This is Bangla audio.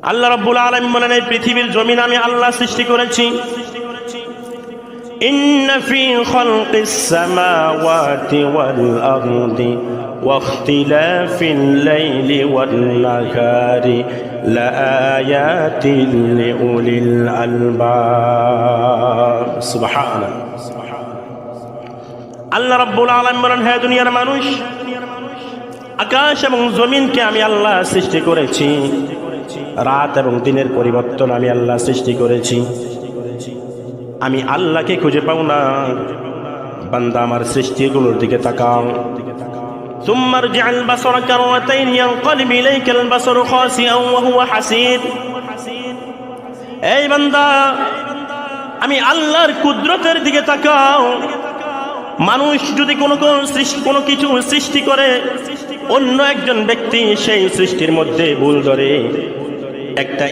আল্লাহ রাব্বুল আলামিন বলেন, এই পৃথিবীর জমিন আমি আল্লাহ সৃষ্টি করেছি। ইন্না ফি খালকিস সামাওয়াতি ওয়াল আরদি ওয়াখতিলাফিল লাইলি ওয়ান নাহারি লাআয়াতিন লিউলিল আলবাব। সুবহানাল্লাহ। আল্লাহ রাব্বুল আলামিন বলেন, হে দুনিয়ার মানুষ, আকাশ এবং জমিনকে আমি আল্লাহ সৃষ্টি করেছি। রাত এবং দিনের পরিবর্তন আমি আল্লাহ সৃষ্টি করেছি। আমি আল্লাহকে খুঁজে পাও না, বান্দা আমার সৃষ্টিগুলোর দিকে তাকাও। ثم ارجع البصر كرتين ينقلب إليك البصر خاسئا وهو حسير। এই বান্দা, আমি আল্লাহর কুদরতের দিকে তাকাও। মানুষ যদি কোনো কিছু সৃষ্টি করে, অন্য একজন ব্যক্তি সেই সৃষ্টির মধ্যে ভুল ধরে, একটা